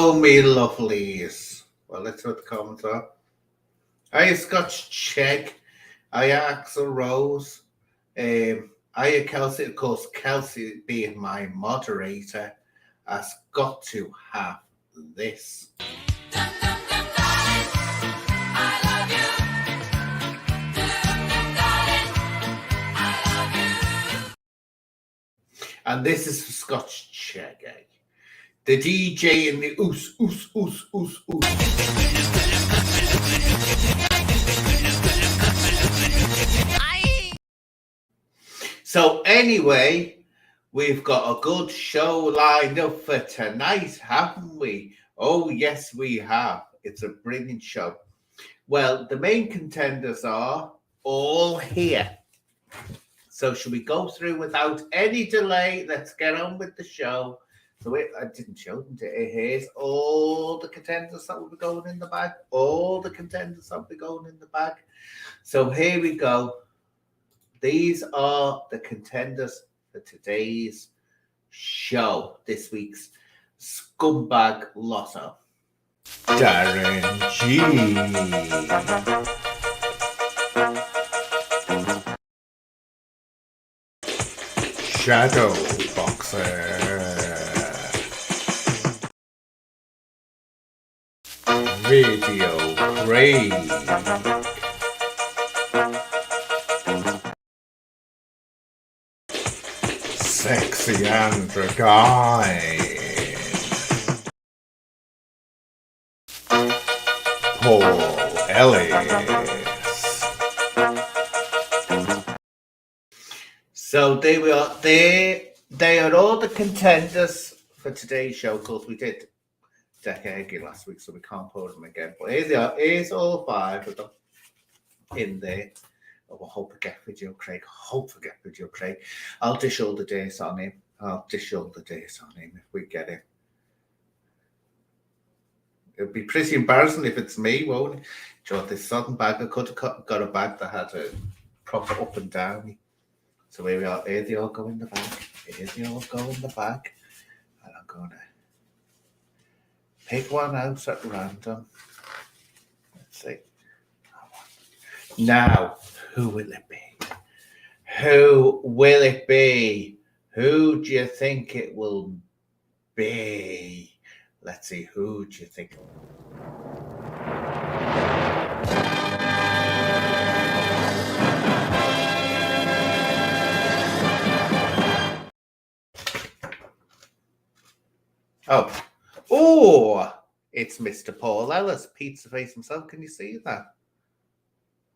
Hello, me lovelies. Well, let's see what the comments are. Hiya, Scotch Check. Hiya, Axel Rose. Hiya, Kelsey. Of course, Kelsey, being my moderator, has got to have this. And this is for Scotch Check, the DJ in the oos. So anyway, we've got a good show lined up for tonight, haven't we? Oh, yes, we have. It's a brilliant show. Well, the main contenders are all here. So should we go through without any delay? Let's get on with the show. So I didn't show them to here's all the contenders that will be going in the bag. All the contenders that will be going in the bag. So here we go. These are the contenders for today's show. This week's ScumBag Lotto. Darren G. Shadow Boxer. ViDEOCRAiG. Sexy and Drogyne. ELLIS. So they are all the contenders for today's show. Of course, we did DARREN last week, so we can't put them again. But here they are. Here's all 5 of them in there. Oh, I hope I get ViDEOCRAiG. I'll dish all the dates on him. If we get him. It'd be pretty embarrassing if it's me, won't it? Joe, this sudden bag, I could have got a bag that had a proper up and down. So here we are. Here they all go in the bag. And I'm going to pick one out at random. Let's see. Now, who will it be? Who do you think it will be? Let's see, who do you think? Oh, it's Mr. Paul Ellis, Pizza Face himself. Can you see that?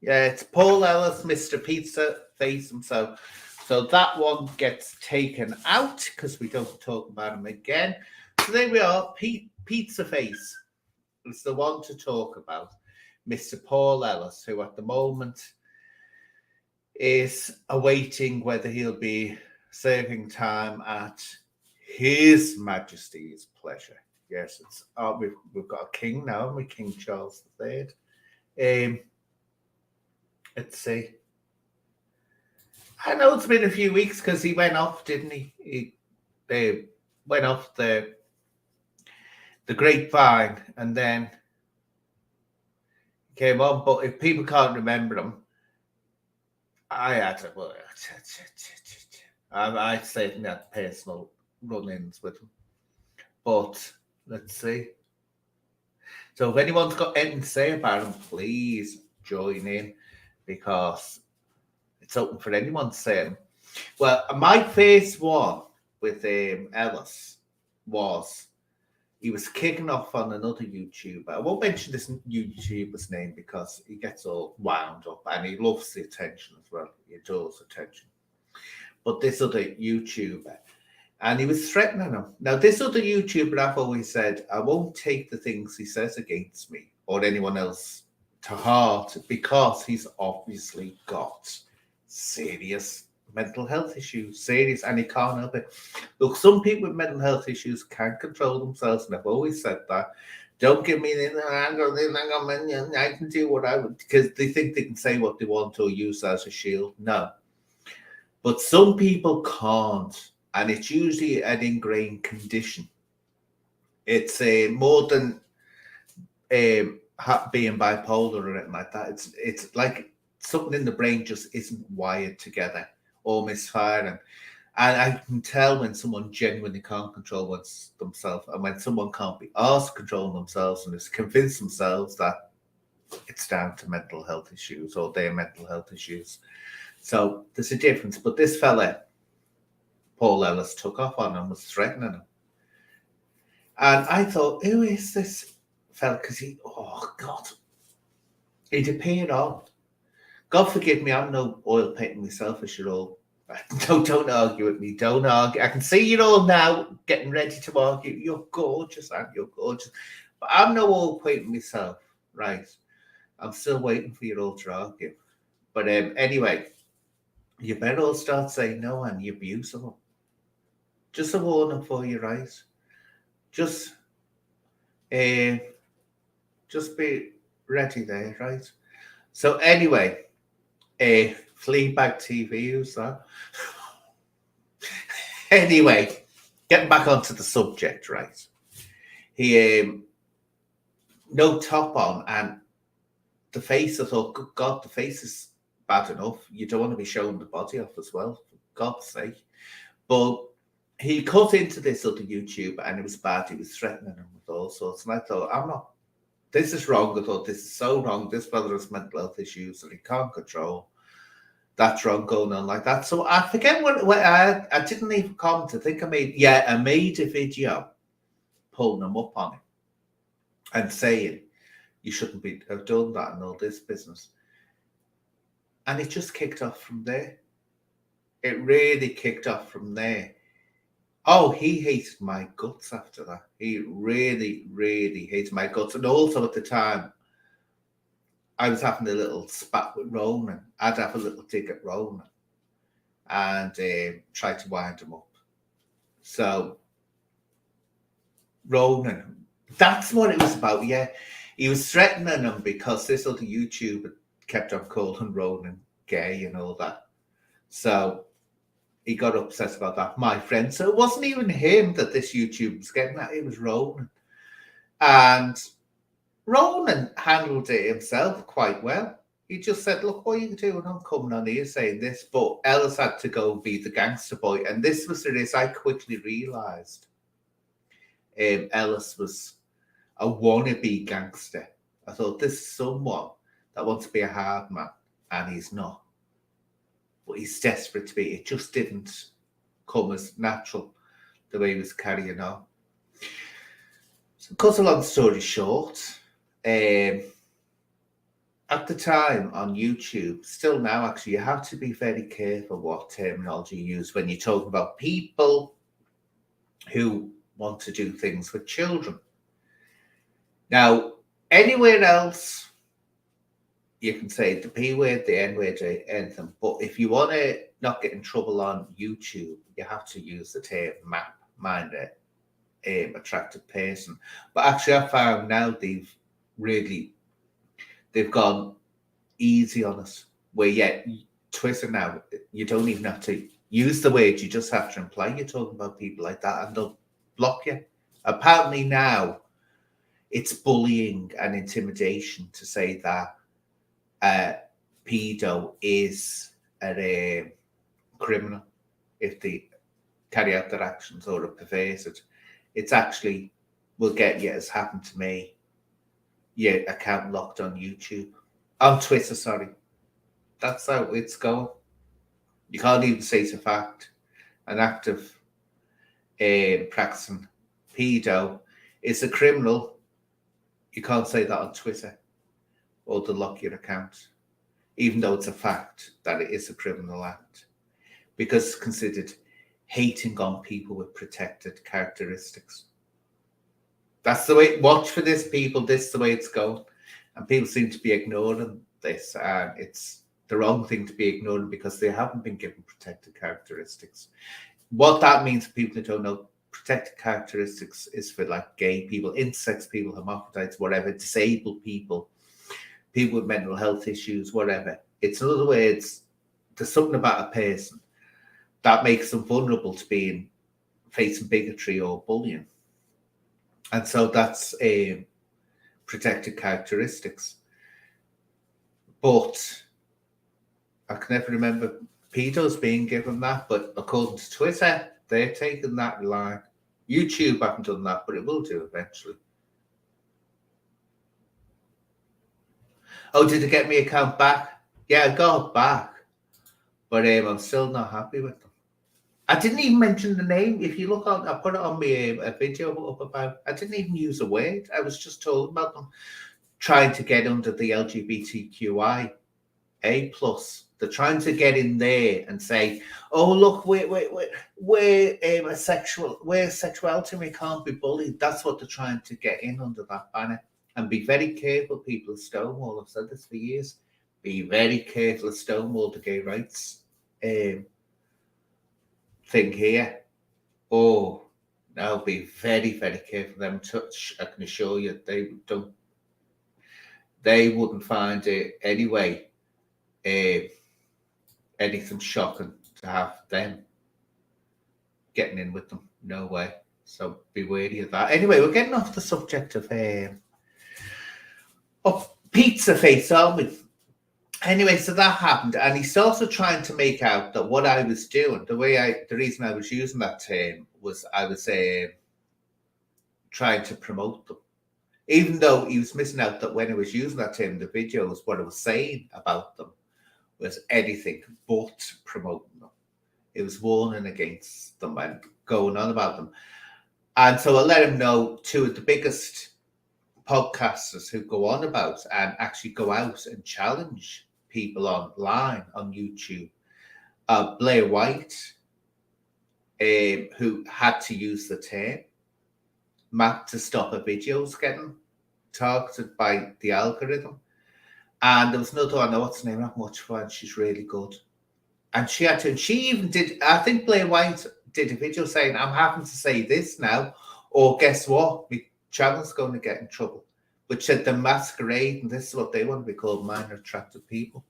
Yeah, it's Paul Ellis, Mr. Pizza Face himself. So that one gets taken out because we don't talk about him again. So there we are, Pizza Face is the one to talk about. Mr. Paul Ellis, who at the moment is awaiting whether he'll be serving time at His Majesty's pleasure. Yes, it's we've got a king now, haven't we? King Charles III. Let's see. I know it's been a few weeks because he went off, didn't he? He went off the grapevine and then came on. But if people can't remember him, I had to. Well, I certainly had personal run-ins with him. But let's see. So if anyone's got anything to say about him, please join in because it's open for anyone to say him. Well, my first one with Ellis was he was kicking off on another YouTuber. I won't mention this YouTuber's name because he gets all wound up and he loves the attention as well. He adores attention. But this other YouTuber, and he was threatening him. Now, this other YouTuber, I've always said, I won't take the things he says against me or anyone else to heart because he's obviously got serious mental health issues, and he can't help it. Look, some people with mental health issues can't control themselves, and I've always said that. Don't give me the I can do what I would, because they think they can say what they want or use as a shield. No. But some people can't, and it's usually an ingrained condition. It's more than being bipolar or anything like that. It's like something in the brain just isn't wired together or misfiring. And I can tell when someone genuinely can't control themselves, and when someone can't be asked to control themselves and has convinced themselves that it's down to mental health issues or their mental health issues. So there's a difference. But this fella, Paul Ellis, took off on him, was threatening him. And I thought, who is this fella? Because he'd appeared on. God forgive me, I'm no oil painting myself, as you're all. Don't argue with me. Don't argue. I can see you all now getting ready to argue. You're gorgeous, and you're gorgeous. But I'm no oil painting myself, right? I'm still waiting for you all to argue. But anyway, you better all start saying no, and you're beautiful. Just a warning for you, right? Just be ready there, right? So anyway, Fleabag TV, who's that? Anyway, getting back onto the subject, right? He no top on, and the face, I thought, good God, the face is bad enough. You don't want to be showing the body off as well, for God's sake. But he cut into this other YouTuber, and it was bad. He was threatening him with all sorts. And I thought, this is wrong. I thought, this is so wrong. This brother has mental health issues that he can't control. That's wrong going on like that. So I forget what I didn't even comment. I think I made a video pulling him up on it and saying you shouldn't have done that and all this business. And it just kicked off from there. It really kicked off from there. Oh, he hated my guts after that. He really, really hated my guts. And also at the time, I was having a little spat with Ronan. I'd have a little dig at Ronan and try to wind him up. So, Ronan, that's what it was about, yeah. He was threatening him because this other YouTuber kept on calling Ronan gay and all that. So, he got upset about that, my friend. So, it wasn't even him that this YouTuber was getting at, it was Ronan. And Ronan handled it himself quite well. He just said, look, what are you doing? I'm coming on here saying this. But Ellis had to go and be the gangster boy. And this was the risk I quickly realised. Ellis was a wannabe gangster. I thought, this is someone that wants to be a hard man. And he's not. But he's desperate to be. It just didn't come as natural the way he was carrying on. So, cut a long story short, at the time on YouTube, still now actually, you have to be very careful what terminology you use when you talk about people who want to do things with children. Now, anywhere else, you can say the P word, the N word, anything. But if you want to not get in trouble on YouTube, you have to use the term map, mind it, attractive person. But actually, I found now they've gone easy on us. Where Twitter now, you don't even have to use the word, you just have to imply you're talking about people like that and they'll block you. Apparently now it's bullying and intimidation to say that pedo is a criminal if they carry out their actions or are perverted. It's actually will get you, as happened to me, your account locked on YouTube. On Twitter, sorry. That's how it's going. You can't even say it's a fact. An act of practicing pedo is a criminal. You can't say that on Twitter or they'll lock your account, even though it's a fact that it is a criminal act, because it's considered hating on people with protected characteristics. That's the way, watch for this, people, this is the way it's going. And people seem to be ignoring this, and it's the wrong thing to be ignoring because they haven't been given protected characteristics. What that means for people who don't know, protected characteristics is for like gay people, intersex people, hermaphrodites, whatever, disabled people, people with mental health issues, whatever. It's, in other words, there's something about a person that makes them vulnerable to facing bigotry or bullying. And so that's protected characteristics. But I can never remember pedos being given that, but according to Twitter, they're taking that line. YouTube haven't done that, but it will do eventually. Oh, did they get my account back? Yeah, I got it back, but I'm still not happy with them. I didn't even mention the name. If you look on, I put it on me a video up about. I didn't even use a word. I was just told about them trying to get under the LGBTQIA+. They're trying to get in there and say, "Oh, look, we're a sexuality. We can't be bullied." That's what they're trying to get in under that banner. And be very careful, people of Stonewall. I've said this for years. Be very careful of Stonewall, the gay rights thing here. Oh, now be very, very careful. Them touch. I can assure you, they don't. They wouldn't find it anyway. Anything shocking to have them getting in with them. No way. So be wary of that. Anyway, we're getting off the subject of Pizza Face, aren't we? Anyway, so that happened, and he's also trying to make out that what I was doing, the reason I was using that term was I was trying to promote them, even though he was missing out that when I was using that term, the videos, what I was saying about them was anything but promoting them. It was warning against them and going on about them. And so I let him know two of the biggest podcasters who go on about and actually go out and challenge people online on YouTube. Blair White, who had to use the term, Matt, to stop her videos getting targeted by the algorithm. And there was another one, what's her name? I've watched her, and she's really good. And she had to, and she even did, I think Blair White did a video saying, "I'm having to say this now, or guess what? My channel's going to get in trouble." Which said the masquerade, and this is what they want to be called, minor attractive people.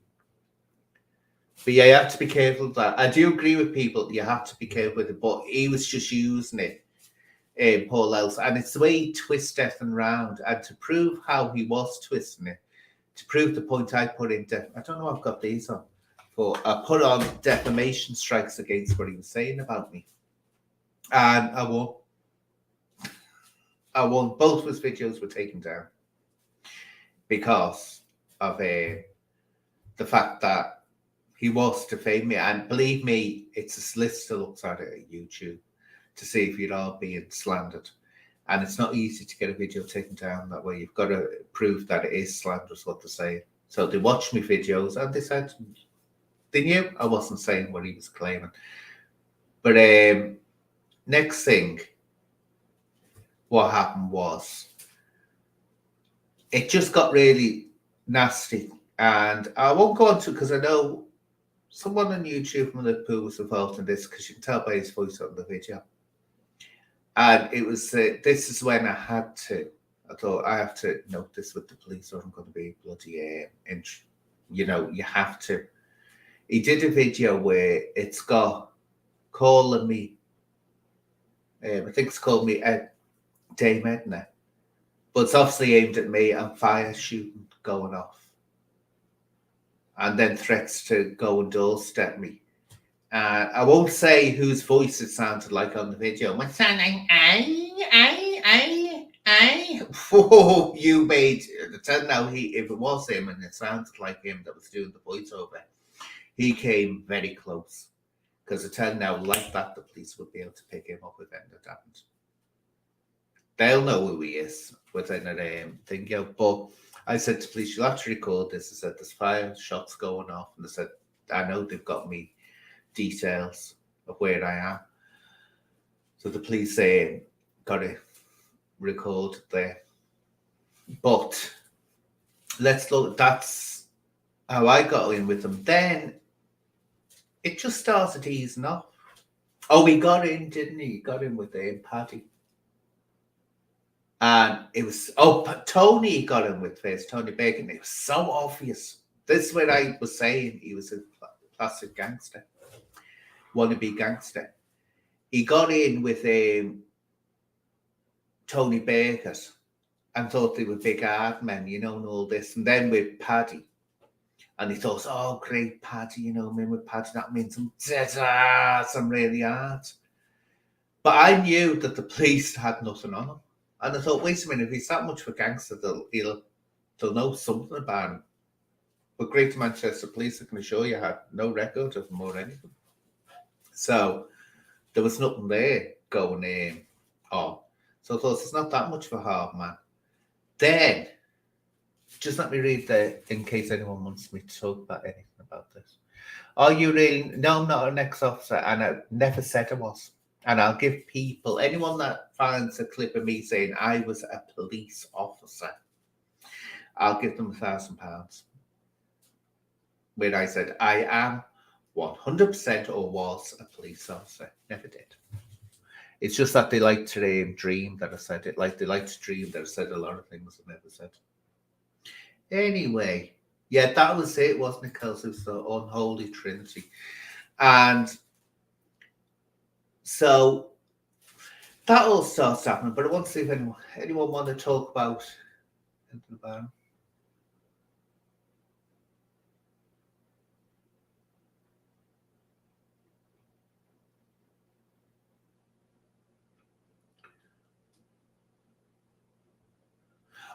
But yeah, you have to be careful of that. I do agree with people, you have to be careful with it, but he was just using it, Paul Else, and it's the way he twists effing round, and to prove how he was twisting it, to prove the point I put in, I don't know, I've got these on, but I put on defamation strikes against what he was saying about me, and I won. Both of his videos were taken down because of the fact that he was defaming me. And believe me, it's a solicitor looks at it at YouTube to see if you are being slandered. And it's not easy to get a video taken down that way. You've got to prove that it is slanderous what they're saying. So they watched my videos and they said they knew I wasn't saying what he was claiming. But next thing, what happened was it just got really nasty. And I won't go on to, because I know someone on YouTube from Liverpool was involved in this, because you can tell by his voice on the video. And it was, this is when I thought I have to note this with the police or I'm going to be bloody, you have to. He did a video where it's got calling me, I think it's called me Dame Edna, but it's obviously aimed at me and fire shooting going off. And then threats to go and doorstep me. I won't say whose voice it sounded like on the video. What's sounding? Oh, you made it. Tell now if it was him and it sounded like him that was doing the voiceover, he came very close. Because it turned out like that, the police would be able to pick him up if anything happened. They'll know who he is within a thing. Yeah. But I said to police, you'll have to record this. I said, there's fire shots going off. And they said, I know they've got me details of where I am. So the police got to record there. But let's look, that's how I got in with them. Then it just started easing off. Oh, he got in, didn't he? He got in with Paddy. And it was, Tony got in with first, Tony Bacon. It was so obvious. This is what I was saying. He was a classic gangster, wannabe gangster. He got in with Tony Bakers and thought they were big hard men, you know, and all this. And then with Paddy, and he thought, oh, great Paddy, you know, I mean, with Paddy, that means I'm dead ass, I'm really hard. But I knew that the police had nothing on him. And I thought, wait a minute, if he's that much of a gangster, they'll know something about him. But Greater Manchester Police, I can assure you, had no record of him or anything. So there was nothing there going on. So I thought, it's not that much of a hard man. Then, just let me read there in case anyone wants me to talk about anything about this. Are you really? No, I'm not an ex-officer, and I never said I was. And I'll give people, anyone that finds a clip of me saying I was a police officer, I'll give them £1,000. Where I said I am 100% or was a police officer. Never did. It's just that they like to dream that I said it. Like they like to dream that I said a lot of things I never said. Anyway, yeah, that was it, wasn't it, Kelsey? It was the unholy trinity. And so that all starts happening. But I want to see if anyone want to talk about anything about him.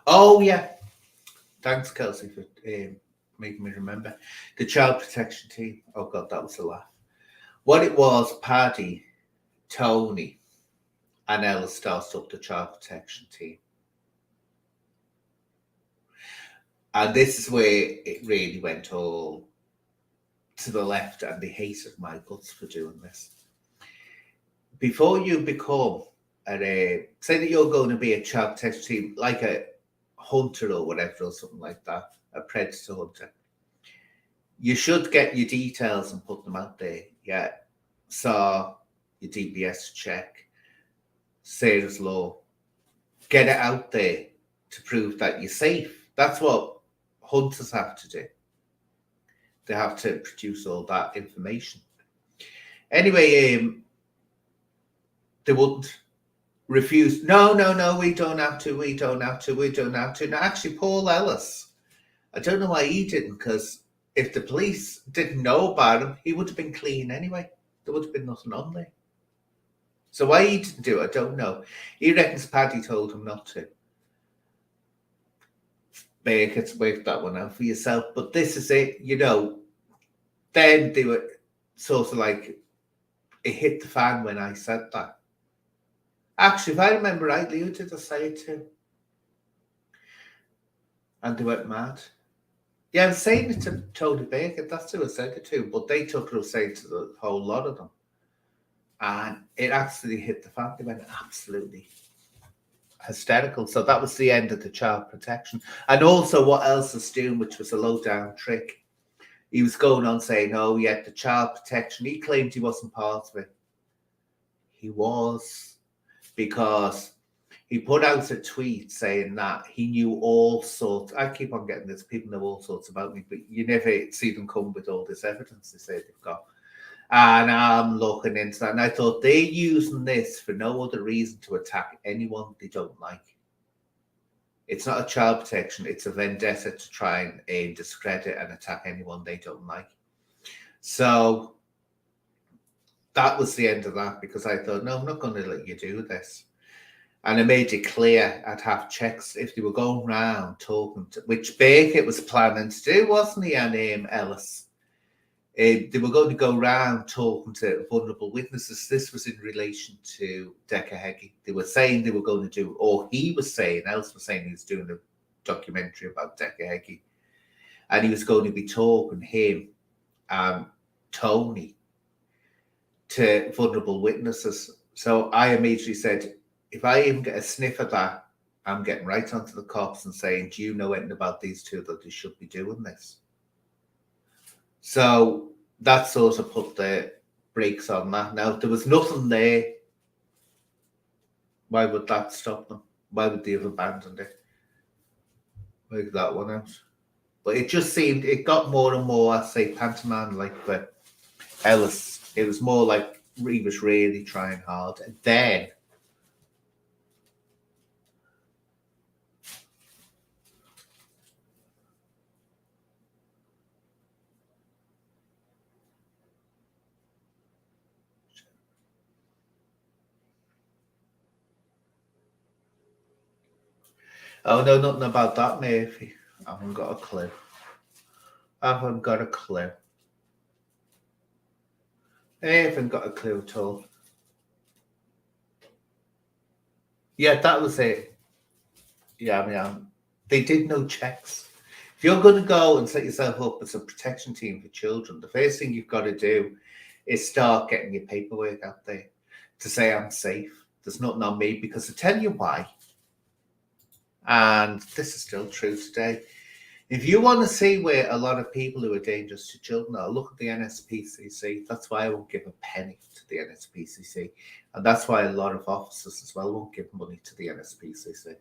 Oh, yeah. Thanks, Kelsey, for making me remember. The child protection team. Oh, God, that was a laugh. What it was, Paddy, Tony, and Ellis started up the child protection team. And this is where it really went all to the left, and they hated my guts for doing this. Before you become say that you're going to be a child protection team, like a hunter or whatever, or something like that, a predator hunter, you should get your details and put them out there. Yeah. So your DBS check, Sarah's Law, get it out there to prove that you're safe. That's what hunters have to do. They have to produce all that information. Anyway, they wouldn't refuse. No, we don't have to. Now, actually, Paul Ellis, I don't know why he didn't, because if the police didn't know about him, he would have been clean anyway. There would have been nothing on there. So why he didn't do it, I don't know. He reckons Paddy told him not to. Make it work that one out for yourself. But this is it, you know. Then they were sort of like, it hit the fan when I said that. Actually, if I remember rightly, who did I say it to? And they went mad. Yeah, I'm saying it to Tony Baker. That's who I said it to. But they took it, saying to the whole lot of them. And it actually hit the fan. They went absolutely hysterical. So that was the end of the child protection. And also what else was doing, which was a low-down trick. He was going on saying, oh, yeah, the child protection. He claimed he wasn't part of it. He was, because he put out a tweet saying that he knew all sorts. I keep on getting this. People know all sorts about me, but you never see them come with all this evidence they say they've got. And I'm looking into that, and I thought they're using this for no other reason to attack anyone they don't like. It's not a child protection. It's a vendetta to try and discredit and attack anyone they don't like. So that was the end of that, because I thought, no, I'm not going to let you do this. And I made it clear I'd have checks if they were going round talking to, which Baker was planning to do, wasn't he, and Ellis? They were going to go round talking to vulnerable witnesses. This was in relation to DARREN. They were saying they were going to do, or he was saying, Ellis was saying he was doing a documentary about DARREN. And he was going to be talking, him and Tony, to vulnerable witnesses. So I immediately said, if I even get a sniff of that, I'm getting right onto the cops and saying, do you know anything about these two that they should be doing this? So that sort of put the brakes on that. Now, there was nothing there. Why would that stop them? Why would they have abandoned it? Like that one out. But it just seemed, it got more and more, I'd say, pantomime like for Ellis. It was more like he was really trying hard. And then Oh, no, nothing about that, Murphy. I haven't got a clue. I haven't got a clue. I haven't got a clue at all. Yeah, that was it. Yeah, I mean, they did no checks. If you're going to go and set yourself up as a protection team for children, the first thing you've got to do is start getting your paperwork out there to say I'm safe. There's nothing on me, because I tell you why. And this is still true today. If you want to see where a lot of people who are dangerous to children are, look at the NSPCC. That's why I won't give a penny to the NSPCC. And that's why a lot of officers as well won't give money to the NSPCC.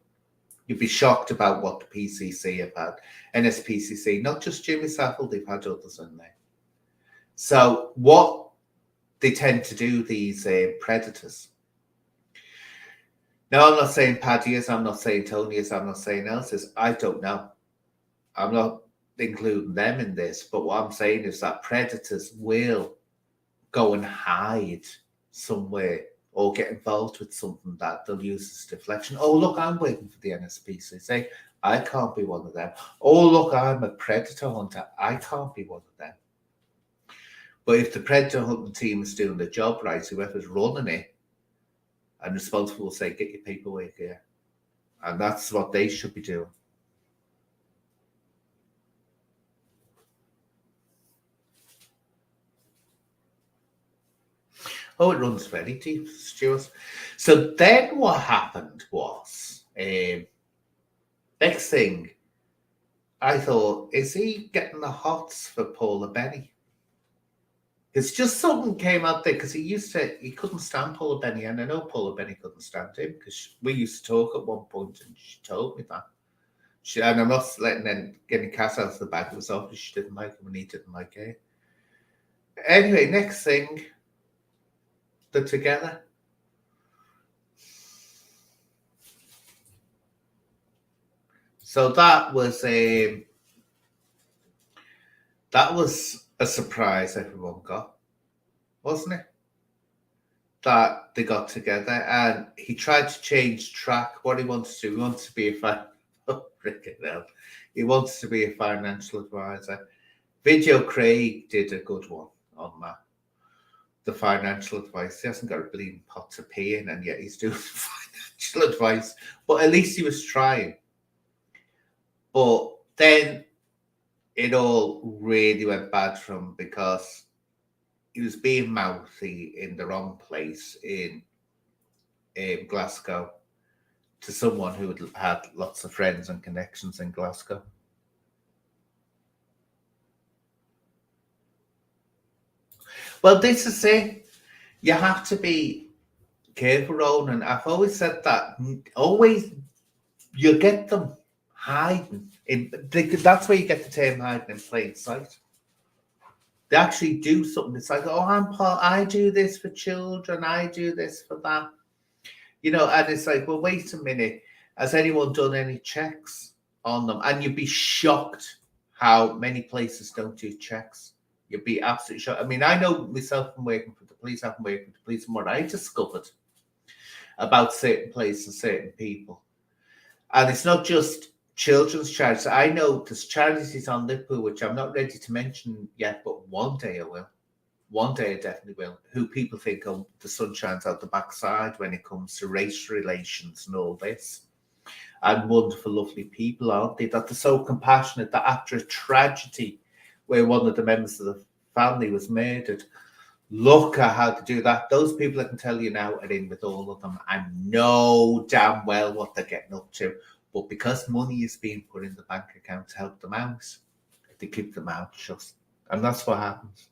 You'd be shocked about what the PCC have had. NSPCC, not just Jimmy Savile, they've had others in there. So what they tend to do, these predators. Now, I'm not saying Paddy is, I'm not saying Tony is, I'm not saying else is. I don't know. I'm not including them in this, but what I'm saying is that predators will go and hide somewhere or get involved with something that they'll use as deflection. Oh, look, I'm waiting for the NSPCC. I can't be one of them. Oh, look, I'm a predator hunter. I can't be one of them. But if the predator hunting team is doing the job right, whoever's running it and responsible will say, get your paperwork here. And that's what they should be doing. Oh, it runs very deep, Stuart. So then what happened was, next thing, I thought, is he getting the hots for Paula Benny? It's just something came out there, because he couldn't stand Paula Benny, and I know Paula Benny couldn't stand him, because we used to talk at one point, and she told me that. And I'm not letting them getting cast out of the bag of herself, because she didn't like him and he didn't like her. Anyway, next thing, they're together. So that was a surprise everyone got, wasn't it? That they got together, and he tried to change track. What he wants to do, he wants to be he wants to be a financial advisor. ViDEOCRaig did a good one on that. The financial advice. He hasn't got a bleeding pot to pay in, and yet he's doing financial advice. But at least he was trying. But then it all really went bad for him, because he was being mouthy in the wrong place in Glasgow to someone who had lots of friends and connections in Glasgow. Well, this is it. You have to be careful, Ronan. I've always said that. Always, you get them hiding. That's where you get the term hiding in plain sight. They actually do something. It's like, oh, I do this for children. I do this for that. And it's like, well, wait a minute. Has anyone done any checks on them? And you'd be shocked how many places don't do checks. You'd be absolutely shocked. I mean, I know myself from working for the police, I've been working for the police, and what I discovered about certain places, certain people. And it's not just children's charities. I know there's charities on Liverpool, which I'm not ready to mention yet, but one day I will. One day I definitely will. Who people think, oh, the sun shines out the backside when it comes to race relations and all this. And wonderful, lovely people, aren't they? That they're so compassionate that after a tragedy where one of the members of the family was murdered, look at how to do that. Those people, I can tell you now, are in with all of them and know damn well what they're getting up to. But because money is being put in the bank account to help them out, they keep them out shut. And that's what happens.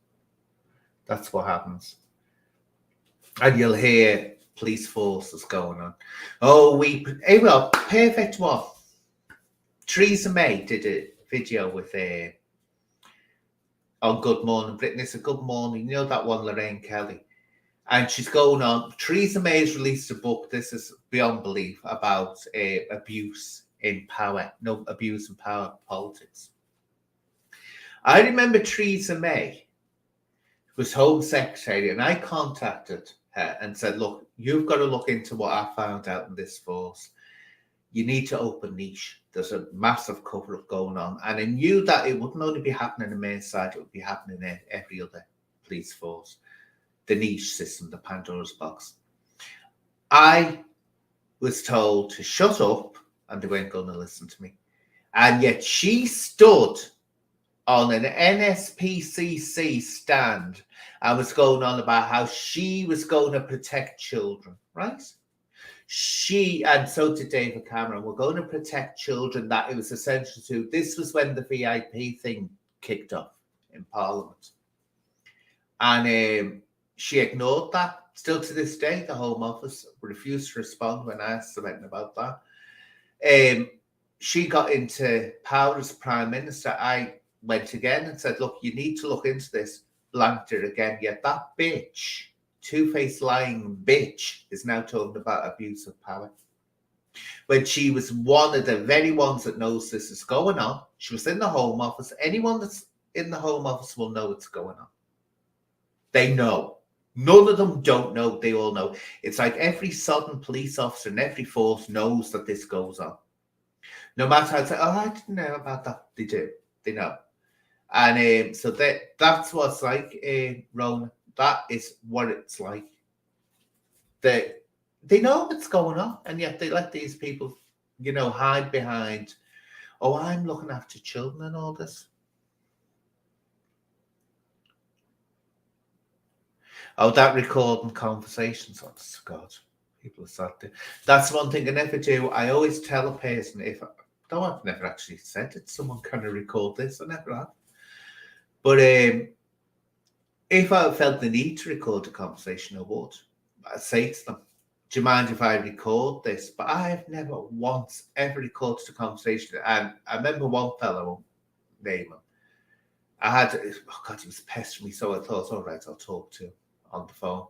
That's what happens. And you'll hear police forces going on. Oh, well, perfect one. Theresa May did a video with on Good Morning Britain. It's a Good Morning, you know that one, Lorraine Kelly. And she's going on. Theresa May has released a book, this is beyond belief, about abuse in power. No, abuse in power politics. I remember Theresa May was Home Secretary, and I contacted her and said, look, you've got to look into what I found out in this force. you need to open niche. There's a massive cover-up going on. And I knew that it wouldn't only be happening in Merseyside, it would be happening in every other police force. The niche system, the Pandora's box. I was told to shut up, and they weren't going to listen to me. And yet she stood on an NSPCC stand and was going on about how she was going to protect children, right? She, and so did David Cameron, were going to protect children, that it was essential to. This was when the VIP thing kicked off in Parliament. And she ignored that. Still to this day, the Home Office refused to respond when I asked them about that. She got into power as Prime Minister. I went again and said, look, you need to look into this. Blanked her again. Yet that bitch, two-faced lying bitch, is now talking about abuse of power. When she was one of the very ones that knows this is going on. She was in the Home Office. Anyone that's in the Home Office will know what's going on. They know. None of them don't know. They all know. It's like every sodden police officer in every force knows that this goes on. No matter how to say, oh, I didn't know about that. They do. They know. And so that's what it's like, Rona. That is what it's like. They know what's going on, and yet they let these people, hide behind, oh, I'm looking after children and all this. Oh, that recording conversations. Oh, God, people are sat there. That's one thing I never do. I always tell a person, I've never actually said it. Someone kind of record this. I never have. But if I felt the need to record a conversation, I would. I'd say to them, do you mind if I record this? But I have never once ever recorded a conversation. And I remember one fellow, name him. He was pestering me. So I thought, all right, I'll talk to him on the phone.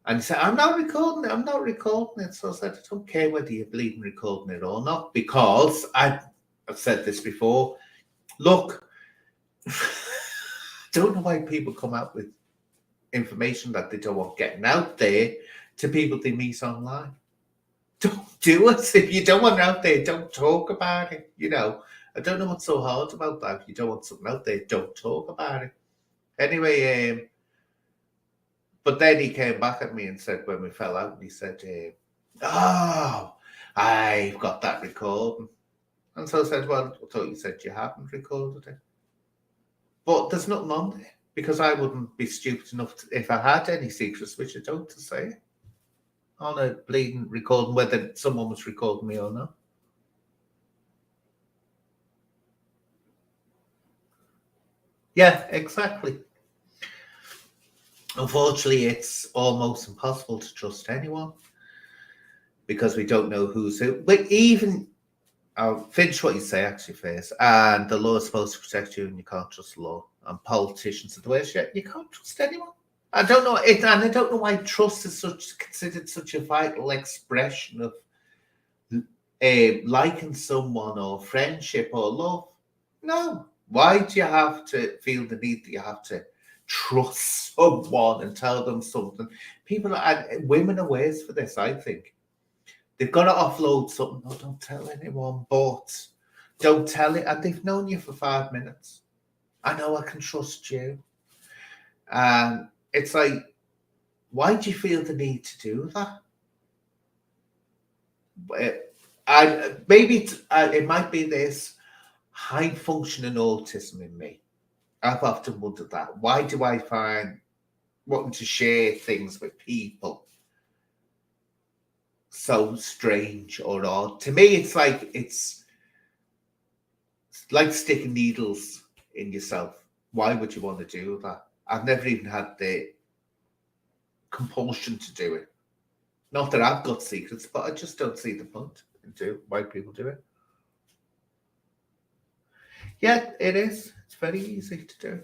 And he said, I'm not recording it. So I said, I don't care whether you're bleeding recording it or not, because I've said this before. Look, don't know why people come out with information that they don't want getting out there to people they meet online. Don't do it. If you don't want it out there, don't talk about it. I don't know what's so hard about that. If you don't want something out there, don't talk about it. Anyway, but then he came back at me and said, when we fell out, he said, oh, I've got that recording. And so I said, well, I thought you said you haven't recorded it. But there's nothing on there, because I wouldn't be stupid enough if I had any secrets, which I don't, to say it on a bleeding recording, whether someone was recording me or not. Yeah, exactly. Unfortunately, it's almost impossible to trust anyone, because we don't know who's who. But even, I'll finish what you say actually first. And the law is supposed to protect you, and you can't trust the law. And politicians are the worst yet. You can't trust anyone. I don't know, and I don't know why trust is considered such a vital expression of liking someone, or friendship, or love. No. Why do you have to feel the need that you have to trust someone and tell them something? People and women are ways for this, I think. They've got to offload something. No, don't tell anyone, but don't tell it. And they've known you for 5 minutes. I know I can trust you. And it's like, why do you feel the need to do that? Maybe it might be this high functioning autism in me. I've often wondered that. Why do I find wanting to share things with people so strange or odd? To me, it's like sticking needles in yourself. Why would you want to do that? I've never even had the compulsion to do it. Not that I've got secrets, but I just don't see the point in why people do it. Yeah, it is. It's very easy to do.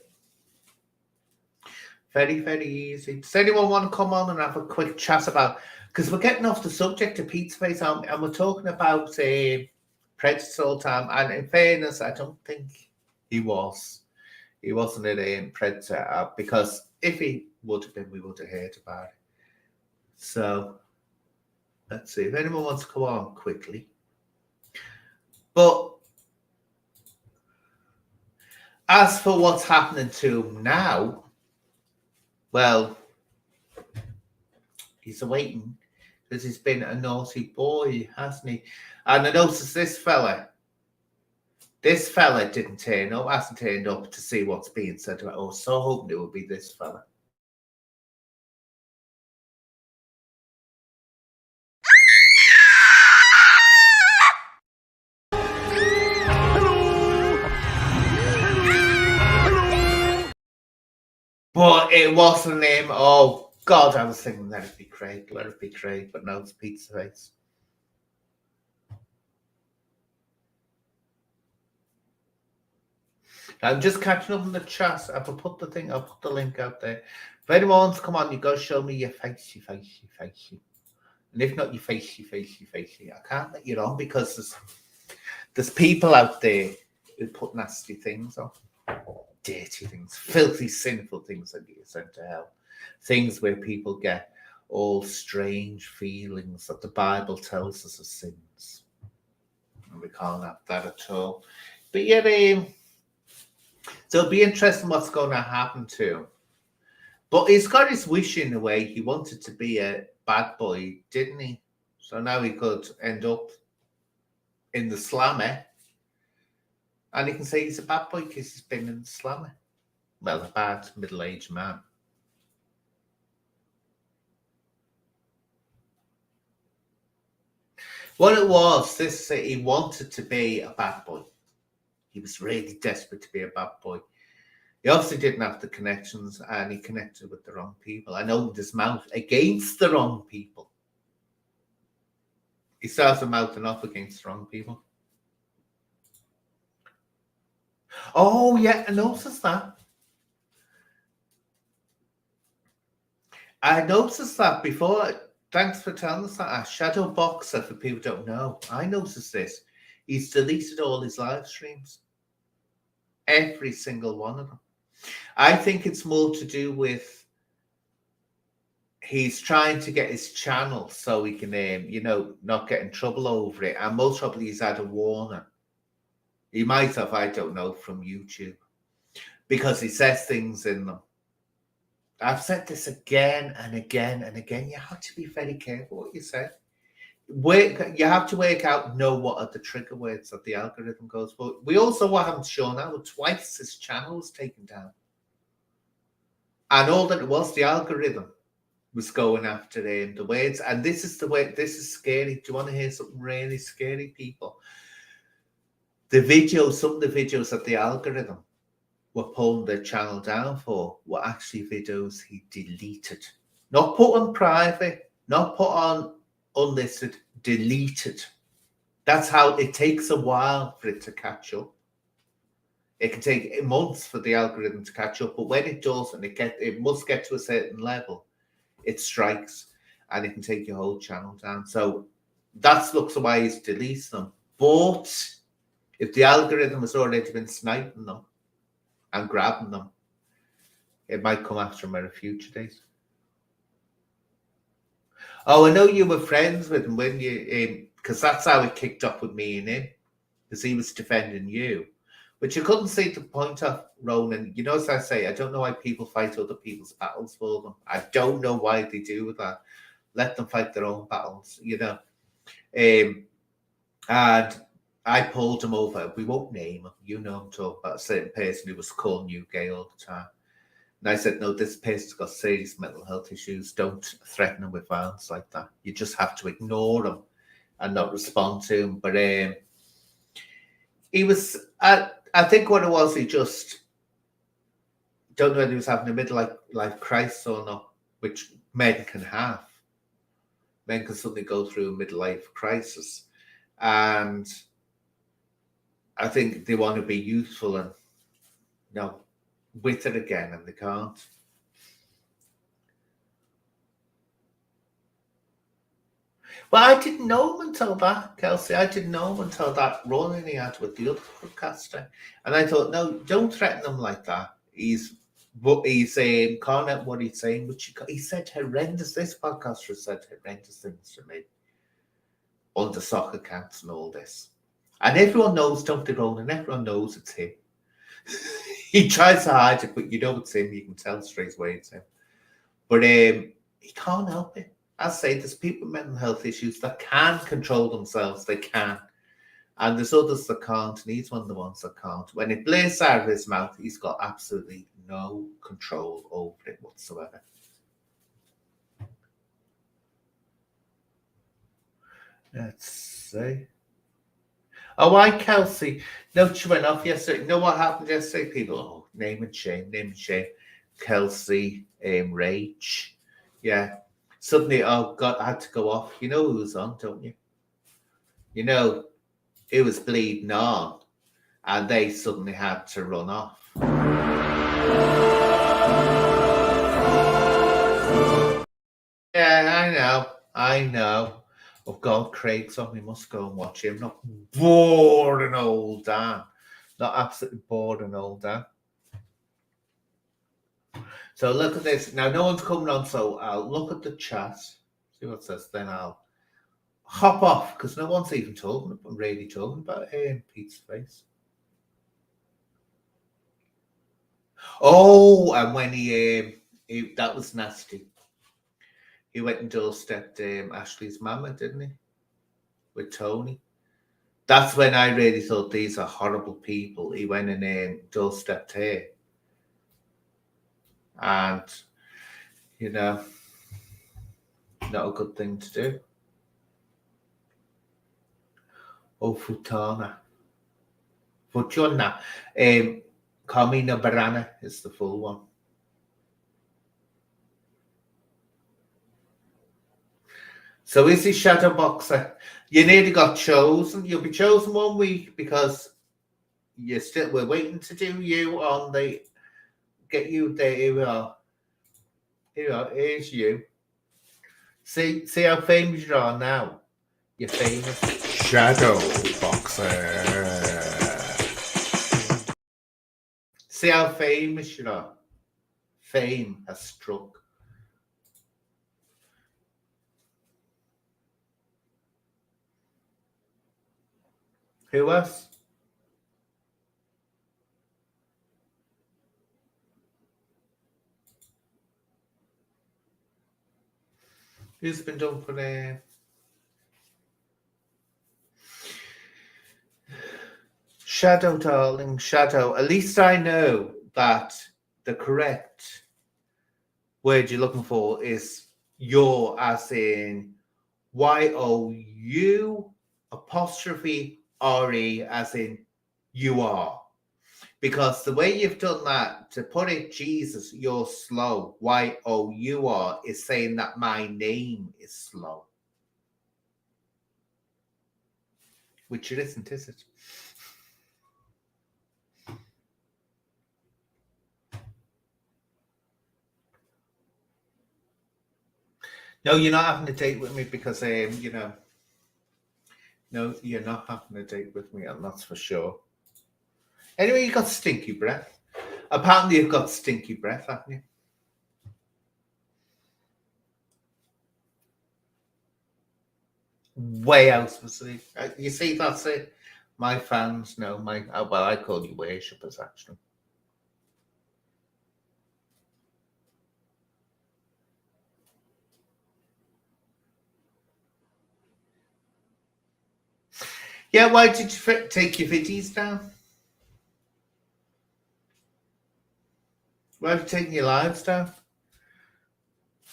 Very, very easy. Does anyone want to come on and have a quick chat about, because we're getting off the subject of Pizza Face, and we're talking about Predator all the time. And in fairness, I don't think he was. He wasn't in Predator, because if he would have been, we would have heard about it. So let's see if anyone wants to come on quickly. But as for what's happening to him now, well, he's awaiting because he's been a naughty boy, hasn't he? And I noticed this fella didn't turn up, hasn't turned up to see what's being said about. I was so hoping it would be this fella. But it wasn't him. Oh, God, I was thinking, let it be Craig, but no, it's Pizza Face. I'm just catching up in the chat. I'll put the link out there. If anyone wants to come on, you got to show me your facey. And if not, your facey. I can't let you on because there's people out there who put nasty things on. Dirty things, filthy, sinful things that get sent to hell. Things where people get all strange feelings that the Bible tells us are sins. And we can't have that at all. But yet, so it'll be interesting what's going to happen to him. But he's got his wish in a way. He wanted to be a bad boy, didn't he? So now he could end up in the slammer. And he can say he's a bad boy because he's been in the slammer. Well, a bad middle-aged man. What it was, he wanted to be a bad boy. He was really desperate to be a bad boy. He obviously didn't have the connections and he connected with the wrong people. And opened his mouth against the wrong people. He started mouthing off against the wrong people. Oh, yeah, I noticed that. I noticed that before. Thanks for telling us that. A shadow boxer, for people who don't know. I noticed this. He's deleted all his live streams. Every single one of them. I think it's more to do with he's trying to get his channel so he can, not get in trouble over it. And most probably he's had a warning. He might have, I don't know, from YouTube. Because he says things in them. I've said this again and again and again. You have to be very careful what you say. You have to work out, know what are the trigger words that the algorithm goes for. We also haven't shown out twice his channel was taken down. And all that it was, the algorithm was going after him, the words. And this is the way, this is scary. Do you want to hear something really scary, people? Some of the videos that the algorithm were pulling their channel down for were actually videos he deleted. Not put on private, not put on unlisted, deleted. That's how it takes a while for it to catch up. It can take months for the algorithm to catch up, but when it does, and it must get to a certain level, it strikes and it can take your whole channel down. So that looks why he's deleting them. But if the algorithm has already been sniping them and grabbing them, it might come after him at a future date. Oh, I know you were friends with him when you, because that's how it kicked off with me and him, because he was defending you. But you couldn't see the point of Ronan. You know, as I say, I don't know why people fight other people's battles for them. I don't know why they do that. Let them fight their own battles, you know. And I pulled him over. We won't name him. You know, I'm talking about a certain person who was calling you gay all the time. And I said, no, this person's got serious mental health issues. Don't threaten him with violence like that. You just have to ignore him and not respond to him. But he was, I think what it was, he just don't know whether he was having a midlife crisis or not, which men can have. Men can suddenly go through a midlife crisis. And I think they want to be youthful and, with it again, and they can't. Well, I didn't know him until that, Kelsey. I didn't know him until that run he had with the other podcaster. And I thought, no, don't threaten him like that. He's calling out what he's saying, which he said horrendous. This podcaster said horrendous things to me on the soccer camps and all this. And everyone knows, don't they, Ronan? Everyone knows it's him. He tries to hide it, but you know it's him. You can tell straight away it's him. But he can't help it. As I say, there's people with mental health issues that can control themselves. They can. And there's others that can't. And he's one of the ones that can't. When it blares out of his mouth, he's got absolutely no control over it whatsoever. Let's see. Oh, hi, Kelsey. No, she went off yesterday. You know what happened yesterday, people? Oh, name and shame. Kelsey, Rach. Yeah. Suddenly, oh, God, I had to go off. You know who was on, don't you? You know, it was bleeding on. And they suddenly had to run off. Yeah, I know. Oh God, Craig's on. We must go and watch him. Not bored and old Dan. Not absolutely bored and old Dan. So look at this. Now no one's coming on, so I'll look at the chat. See what it says. Then I'll hop off because no one's even really talking about Pete's face. Oh, and when he that was nasty. He went and doorstepped Ashley's mama, didn't he? With Tony. That's when I really thought these are horrible people. He went and doorstepped her. And, you know, not a good thing to do. Oh, Futana. Carmina Barana is the full one. So is he shadow boxer? You nearly got chosen. You'll be chosen 1 week because we're waiting to do you on the get you there. Here we are. Here's you. See how famous you are now. You're famous shadow boxer. See how famous you are. Fame has struck. Who else? Who's been done for the Shadow, darling, Shadow? At least I know that the correct word you're looking for is your, as in YOU apostrophe RE, as in you are. Because the way you've done that, to put it, Jesus, you're slow. YOUR is saying that my name is slow. Which it isn't, is it? No, you're not having a date with me because, you know, no, you're not having a date with me, and that's for sure. Anyway, you got stinky breath. Apparently, you've got stinky breath, haven't you? Way out specific. You see, that's it. My fans know well, I call you worshippers, actually. Yeah, why did you take your videos down? Why have you taken your lives down?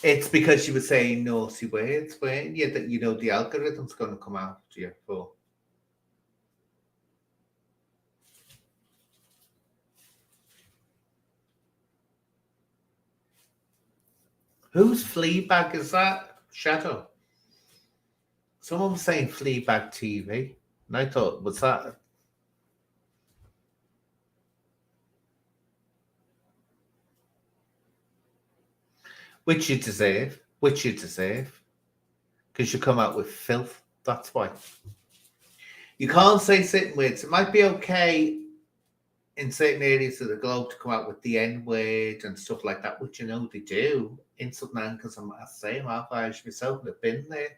It's because you were saying naughty words, weren't you? That you know the algorithm's going to come after you for. Whose Fleabag is that? Shadow. Someone was saying Fleabag TV, and I thought, was that? Which you deserve. Because you come out with filth. That's why. You can't say certain words. It might be okay in certain areas of the globe to come out with the N-word and stuff like that, which you know they do. In some because I'm saying, I've myself have been there.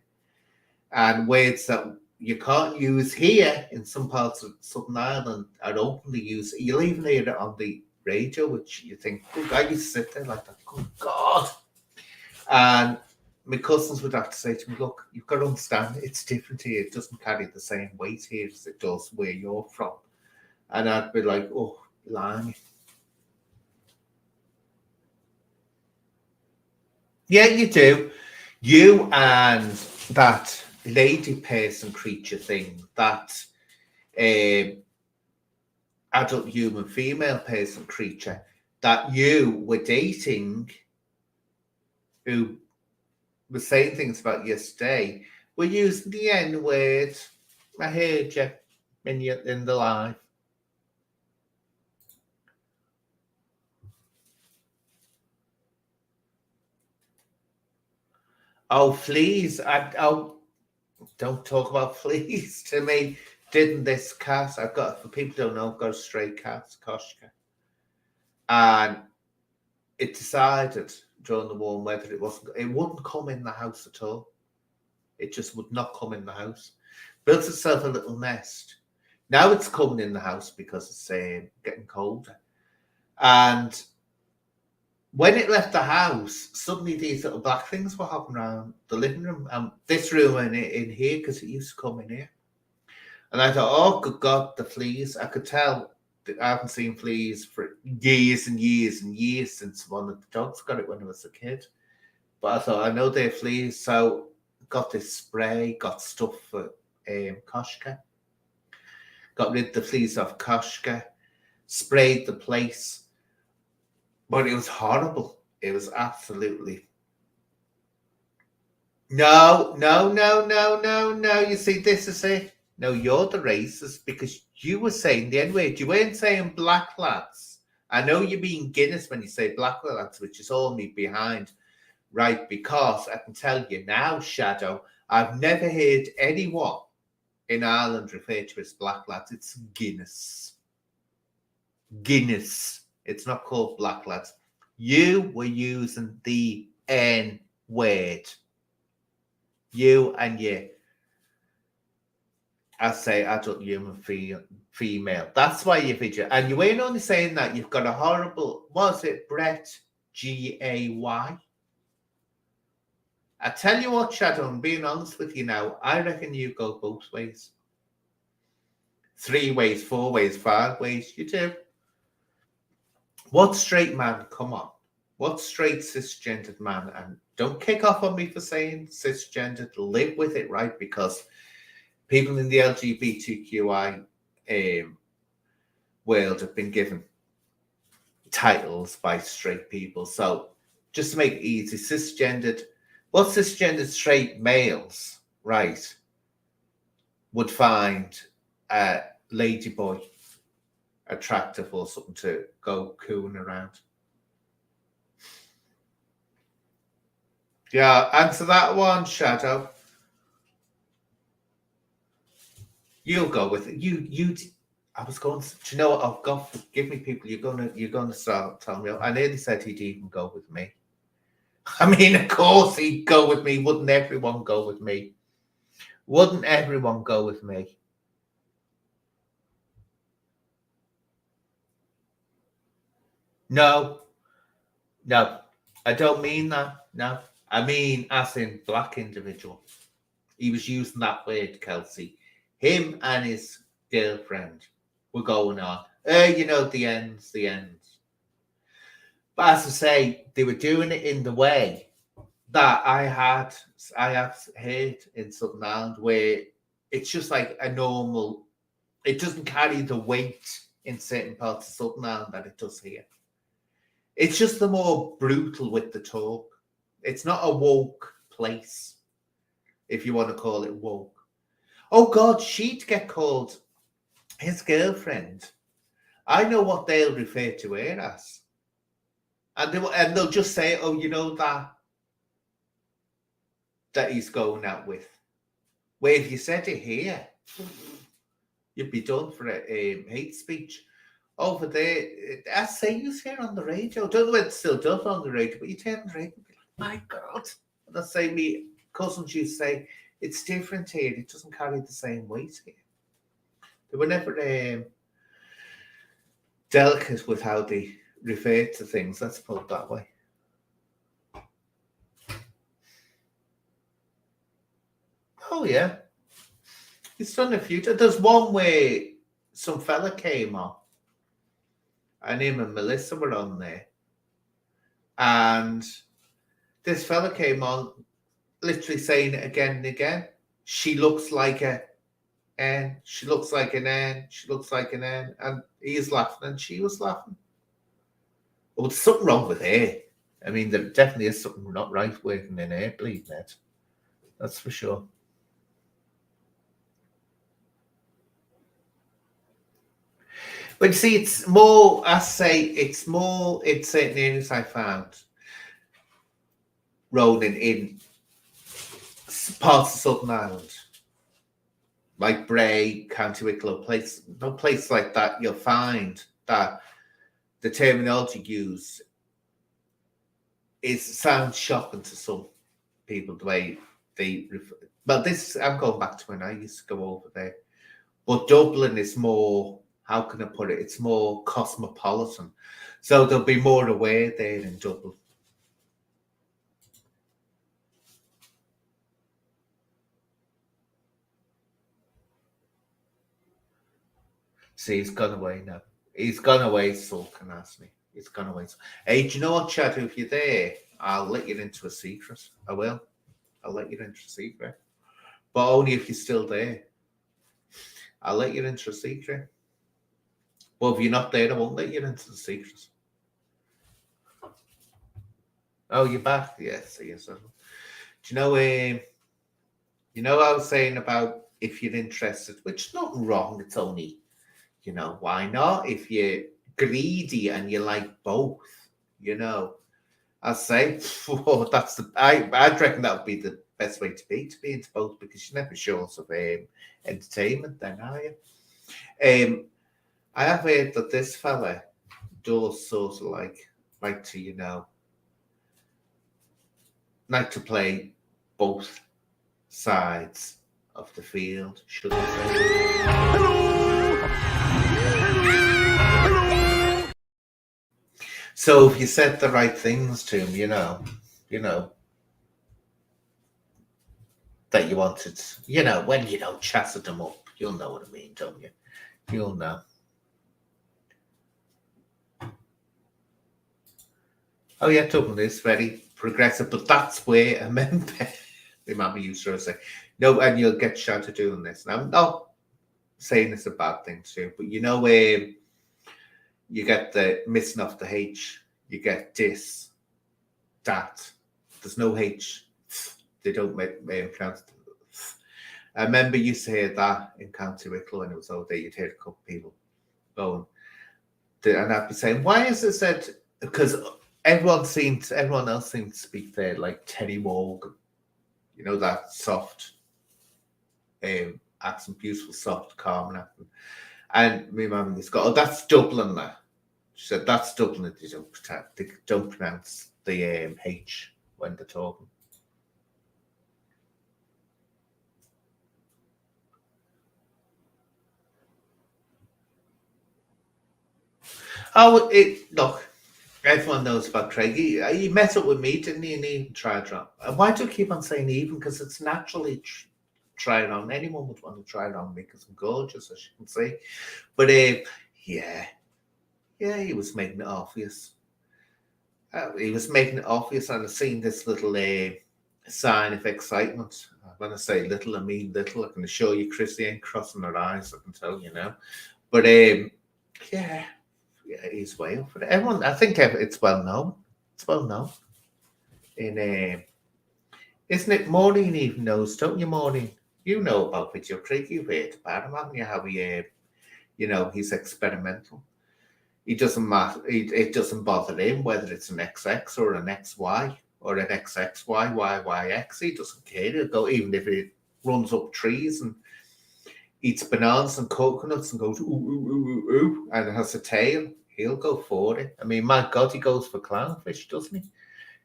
And words that you can't use here in some parts of Southern Ireland are openly used. You'll even hear it on the radio, which you think, good, I used to sit there like that, good God. And my cousins would have to say to me, look, you've got to understand, it's different here. It doesn't carry the same weight here as it does where you're from. And I'd be like, oh, blimey. Yeah, you do. You and that lady person creature thing, that adult human female person creature that you were dating, who was saying things about yesterday, were using the N word. I heard you in the live. Oh, fleas. Don't talk about fleas to me. Didn't this cat, I've got, for people who don't know, I've got a stray cat, Koshka. And it decided during the warm weather it wouldn't come in the house at all. It just would not come in the house. Built itself a little nest. Now it's coming in the house because it's getting colder. And when it left the house, suddenly these little black things were hopping around the living room and this room and in here, because it used to come in here. And I thought, oh, good God, the fleas. I could tell that I haven't seen fleas for years and years and years since one of the dogs got it when I was a kid. But I thought, I know they're fleas. So got this spray, got stuff for Koshka. Got rid of the fleas off Koshka. Sprayed the place. But it was horrible. It was absolutely... No. You see, this is it. No, you're the racist because you were saying the N-word. You weren't saying black lads. I know you mean Guinness when you say black lads, which is all me behind. Right, because I can tell you now, Shadow, I've never heard anyone in Ireland refer to as black lads. It's Guinness. Guinness. It's not called black lads. You were using the N-word. You and you. I say adult human female. That's why you video. And you ain't only saying that, you've got a horrible, was it Brett? G-A-Y? I tell you what, Shadow, I'm being honest with you now. I reckon you go both ways. 3 ways, 4 ways, 5 ways. You do. What straight man? Come on. What straight cisgendered man? And don't kick off on me for saying cisgendered. Live with it, right? Because people in the LGBTQI world have been given titles by straight people. So just to make it easy, cisgendered, what cisgendered straight males, right, would find a ladyboy attractive or something to go cooing around? Yeah, answer that one, Shadow. You'll go with it. I was going to, do you know what? Oh God, forgive me, people. You're gonna start telling me. I nearly said he'd even go with me. I mean, of course he'd go with me. Wouldn't everyone go with me? Wouldn't everyone go with me? No, I don't mean that. No, I mean as in black individual. He was using that word, Kelsey. Him and his girlfriend were going on. You know, the ends. But as I say, they were doing it in the way that I have heard in Southern Ireland, where it's just like a normal, it doesn't carry the weight in certain parts of Southern Ireland that it does here. It's just the more brutal with the talk. It's not a woke place, if you want to call it woke. Oh God, she'd get called his girlfriend. I know what they'll refer to her as. And they'll just say, oh, you know that he's going out with. Where if you said it here, you'd be done for a hate speech. Over there, I say you hear on the radio. Don't know whether it still does on the radio, but you turn on the radio and be like, my God. And I say, me cousins used to say, It's different here. It doesn't carry the same weight here. They were never delicate with how they refer to things. Let's put it that way. Oh, yeah. He's done a few. There's one where some fella came on, and him and Melissa were on there. And this fella came on, literally saying it again and again. She looks like a N. She looks like an N. She looks like an N. And he's laughing and she was laughing. Well, there's something wrong with her. I mean, there definitely is something not right working in her bleeding head. That's for sure. But you see, it's more, I say, it's more in certain areas I found rolling in parts of Southern Ireland, like Bray, County Wicklow, no place like that. You'll find that the terminology used sounds shocking to some people the way they refer. But this, I'm going back to when I used to go over there. But Dublin is more, how can I put it? It's more cosmopolitan. So there'll be more aware there in Dublin. See, he's gone away now. He's gone away sulking, hasn't he? He's gone away. Hey, do you know what, Chad? If you're there, I'll let you into a secret. I will. I'll let you into a secret. But only if you're still there. I'll let you into a secret. Well, if you're not there, I won't let you into the secret. Oh, you're back? Yes, yes. Do you know, I was saying about if you're interested, which is not wrong, it's only, why not? If you're greedy and you like both, I say, I reckon that would be the best way to be into both, because you're never short of entertainment then, are you? I have heard that this fella does sort of like to, like to play both sides of the field, should I say. Hello. So if you said the right things to him, that you wanted, when chatted them up, you'll know what I mean, don't you? You'll know. Oh yeah, Dublin is very progressive, but that's where I remember the mama used to say, no, and you'll get shouted doing this. And I'm not saying it's a bad thing too, but you get the missing off the H, you get this, that. There's no H. They don't pronounce it. I remember you used to hear that in County Wicklow when it was over there. You'd hear a couple of people going, and I'd be saying, why is it said? Because everyone else seemed to speak there like Terry Morgan, that soft accent, beautiful, soft, calm accent. And my mum used to go, oh, that's Dublin there. She said, that's Dublin. They don't pronounce the H when they're talking. Oh, look. Everyone knows about Craig. He met up with me, didn't he? And he tried it on. Why do I keep on saying even? Because it's naturally try it on. Anyone would want to try it on me because I'm gorgeous, as you can see. But yeah, he was making it obvious. He was making it obvious, and I've seen this little sign of excitement. When I say little, I mean little. I can assure you, Chrissy ain't crossing her eyes. I can tell you now. But yeah. Yeah, he's way up for it. Everyone, I think it's well known. It's well known. Isn't it? Maureen even knows, don't you, Maureen? You know about ViDEOCRAiG. You've heard about him, haven't you? How he, he's experimental. He doesn't matter. It doesn't bother him whether it's an XX or an XY or an XXY, YYX. He doesn't care. He'll go, even if it runs up trees and eats bananas and coconuts and goes ooh, ooh, ooh, ooh, and has a tail, he'll go for it. I mean, my God, he goes for clownfish, doesn't he?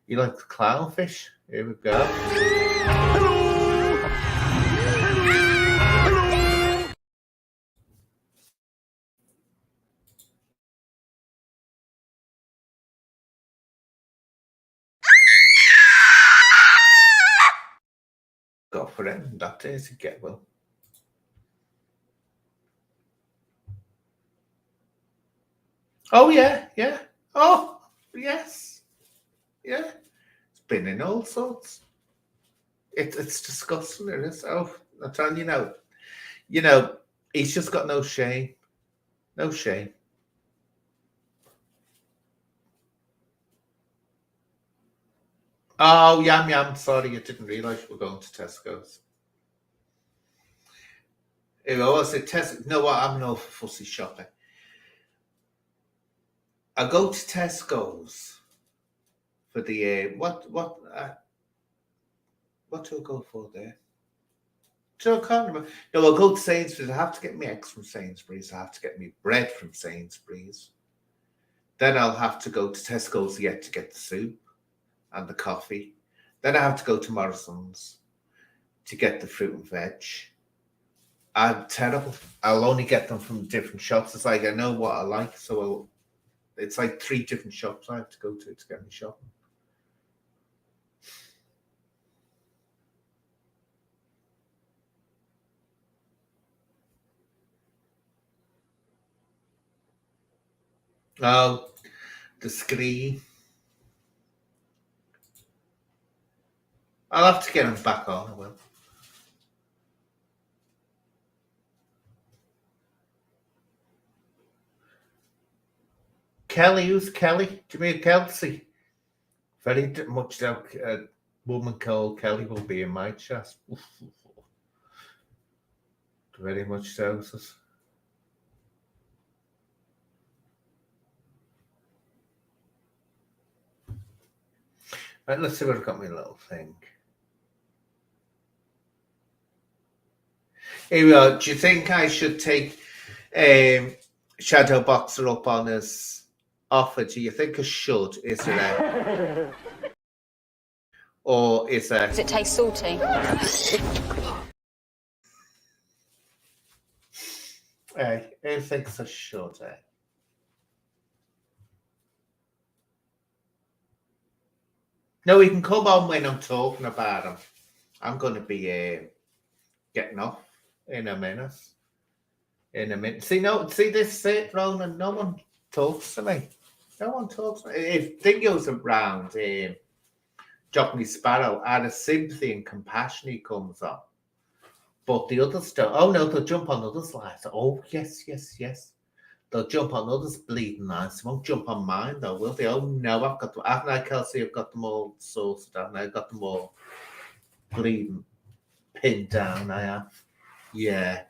You like the clownfish? Here we go. Hello. go for it that day to get well. Oh, yeah. Oh, yes. Yeah. It's been in all sorts. It's disgusting, it is. Oh, I'm telling you now. He's just got no shame. No shame. Oh, yum. Sorry, I didn't realise we were going to Tesco's. If I was at Tesco, no, what? I'm no fussy shopper. I go to Tesco's for the what do I go for there? So I can't remember. No, I'll go to Sainsbury's. I have to get my eggs from Sainsbury's. I have to get my bread from Sainsbury's. Then I'll have to go to Tesco's yet to get the soup and the coffee. Then I have to go to Morrison's to get the fruit and veg. I'm terrible. I'll only get them from different shops. It's like I know what I like, so it's like 3 different shops I have to go to get me shopping. Oh, the screen. I'll have to get them back on, I will. Kelly, who's Kelly? Do you mean Kelsey? Very much like a woman called Kelly will be in my chest. Very much so. Right, let's see what I've got my little thing. Here we are. Do you think I should take Shadow Boxer up on his offer? Do you think I should? Is it a... or is it... Does it taste salty? Who thinks I should? No, he can come on when I'm talking about him. I'm going to be getting off in a minute. See this it, Ronan. No one talks to me. No one talks to me. If Dingo's around, Jockney Sparrow, out of sympathy and compassion, he comes up. But the others don't. Oh no, they'll jump on others' lives. Oh yes. They'll jump on others' bleeding lives. They won't jump on mine though, will they? Oh no, haven't I, Kelsey? I've got them all sorted, haven't I? I've got them all bleeding, pinned down. I have. Yeah.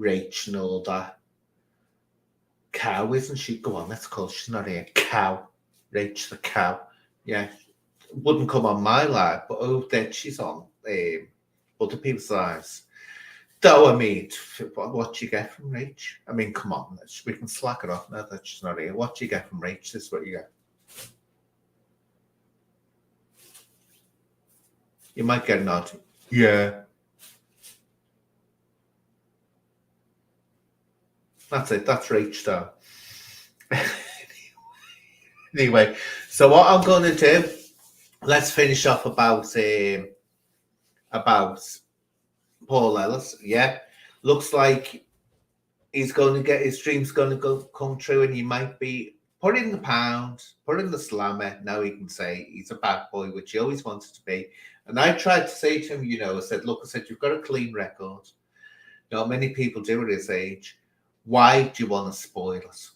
Rach and all that. Cow, isn't she? Go on, let's call her. She's not here. Cow. Rach the cow. Yeah. Wouldn't come on my live, but oh, then she's on other people's lives. Though, I mean, what do you get from Rach? I mean, come on, we can slack it off now that she's not here. What do you get from Rach? This is what you get. You might get a nod. Yeah. That's it. That's Rach, though. Anyway, so what I'm going to do, let's finish off about Paul Ellis. Yeah, looks like he's going to get his dreams going to come true, and he might be put in the pound, put in the slammer. Now he can say he's a bad boy, which he always wanted to be. And I tried to say to him, I said, you've got a clean record. Not many people do at his age. Why do you want to spoil it?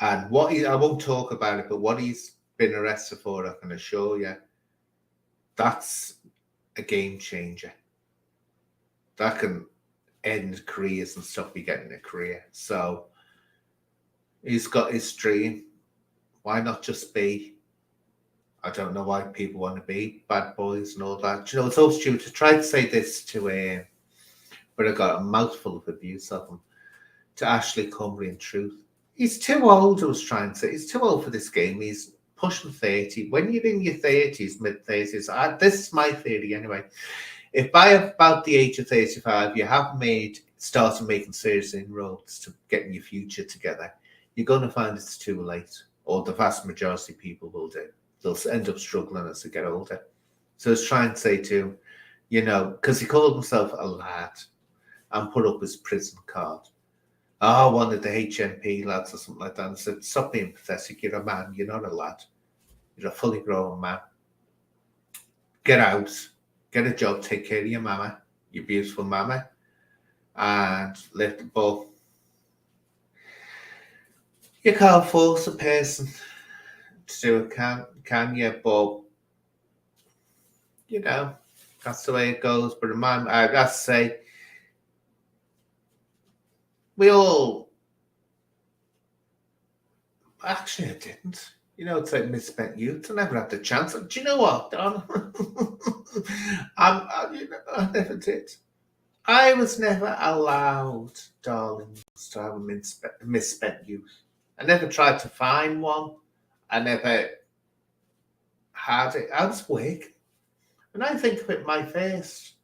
And I won't talk about it, but what he's been arrested for, I can assure you, that's a game changer. That can end careers and stop you getting a career. So he's got his dream. Why not just be? I don't know why people want to be bad boys and all that. It's all stupid. To try to say this to but I got a mouthful of abuse of him. To Ashley Cumry, in truth, he's too old. I was trying to say he's too old for this game. He's pushing 30. When you're in your 30s, mid-30s, this is my theory anyway. If by about the age of 35 you have started making serious inroads to getting your future together, you're going to find it's too late, or the vast majority of people will do. They'll end up struggling as they get older. So I was trying to say to him, you know, because he called himself a lad and put up his prison card. Oh, one of the HMP lads or something like that, and said, stop being pathetic, you're a man, you're not a lad. You're a fully grown man. Get out, get a job, take care of your mama, your beautiful mama, and lift the ball. You can't force a person to do it, can you? But, you know, that's the way it goes. But I got to say, we all, actually I didn't. You know, it's like misspent youth. I never had the chance. Do you know what, Don? I never did. I was never allowed, darlings, to have a misspent youth. I never tried to find one. I never had it. I was working. And I think of it, my first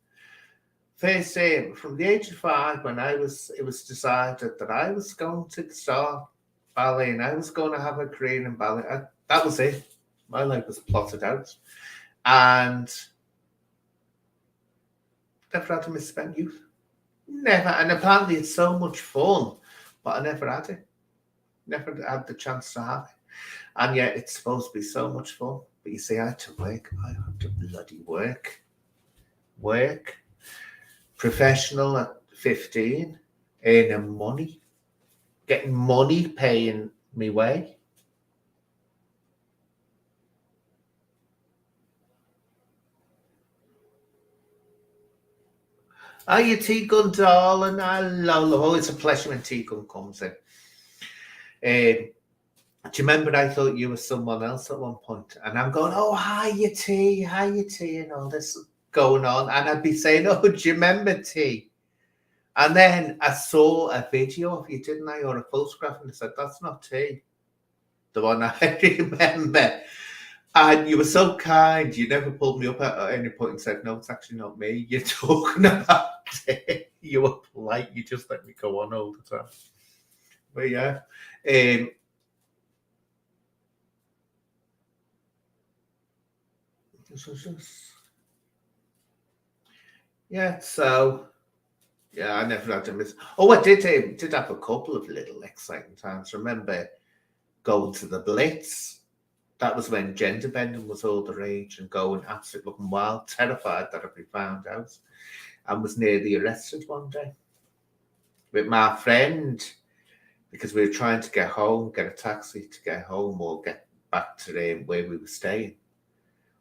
day, from the age of 5, when it was decided that I was going to start ballet and I was going to have a career in ballet. That was it. My life was plotted out. And never had a misspent youth. Never. And apparently it's so much fun, but I never had it. Never had the chance to have it. And yet it's supposed to be so much fun. But you see, I had to work. I had to bloody work. Work. Professional at 15. Earning money. Getting money paying me way. Are you T-Gun, darling? Hello. It's a pleasure when T-Gun comes in. Do you remember I thought you were someone else at one point? And I'm going, oh, hiya, T, and all this going on. And I'd be saying, oh, do you remember T? And then I saw a video of you, didn't I? Or a photograph, and I said, that's not T. The one I remember. And you were so kind. You never pulled me up at any point and said, no, it's actually not me. You're talking about it. You were polite. You just let me go on all the time. But yeah. Yeah, so yeah, I never had to miss. Oh, I did have a couple of little exciting times. Remember going to the Blitz? That was when gender bending was all the rage and going absolutely looking wild, terrified that I'd be found out, and was nearly arrested one day with my friend because we were trying to get home, get a taxi to get home or get back to where we were staying,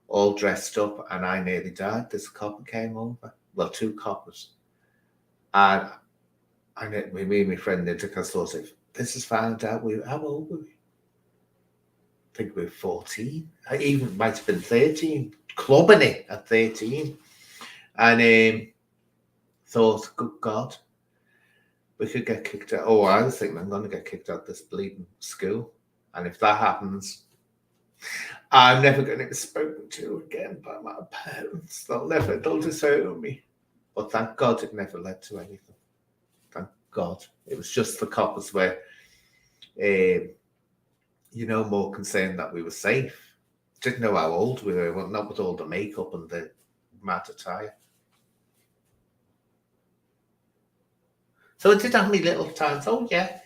all dressed up, and I nearly died. This copper came over, well, 2 coppers, and me and my friend took us thought, if this is found out, how old were we? I think we were 14. I even might have been 13, clubbing it at 13. And thought, good God, we could get kicked out. Oh, I was thinking I'm going to get kicked out of this bleeding school. And if that happens, I'm never going to be spoken to again by my parents. They'll disown me. But thank God it never led to anything. Thank God. It was just the coppers were, more concerned that we were safe. Didn't know how old we were, well, not with all the makeup and the mad attire. So I did have me little times. Oh, yeah.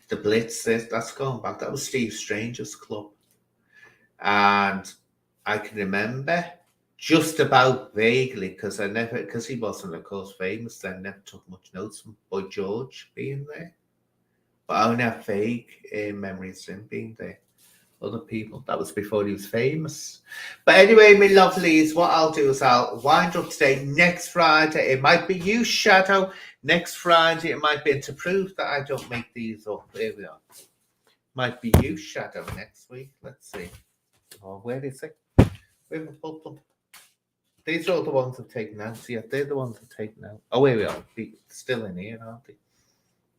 The Blitz, that's going back. That was Steve Stranger's club. And I can remember just about vaguely, because he wasn't, of course, famous then, never took much notes from Boy George being there. But I only have vague memories of him being there. Other people, that was before he was famous. But anyway, my lovelies, what I'll do is I'll wind up today. Next Friday, it might be you, Shadow. Next Friday, it might be to prove that I don't make these up. There we are. Might be you, Shadow, next week. Let's see. Oh, where is it? Where have I put them? These are all the ones I've taken out. See, they're the ones I've taken out. Oh, here we are. They're still in here, aren't they?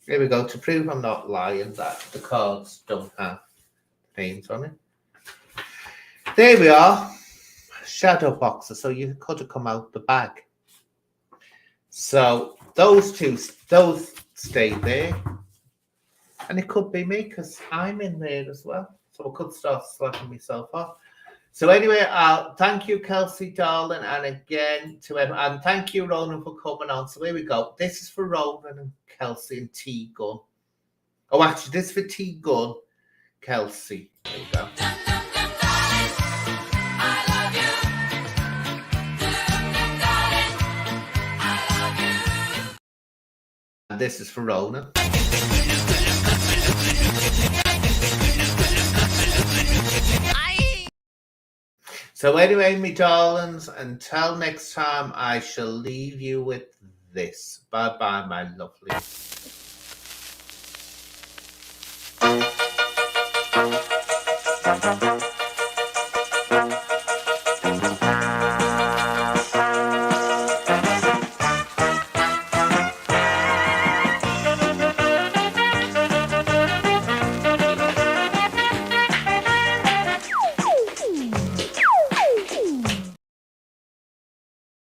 Here we go. To prove I'm not lying, that the cards don't have names on it. There we are. Shadow boxer. So you could have come out the bag. So those stay there. And it could be me because I'm in there as well. So I could start slapping myself off. So anyway, thank you, Kelsey, darling, and again to everyone. And thank you, Ronan, for coming on. So here we go. This is for Ronan and Kelsey and T Gun. Oh, actually, this is for T Gun, Kelsey. There you go. And this is for Ronan. So anyway, me darlings, until next time, I shall leave you with this. Bye-bye, my lovely.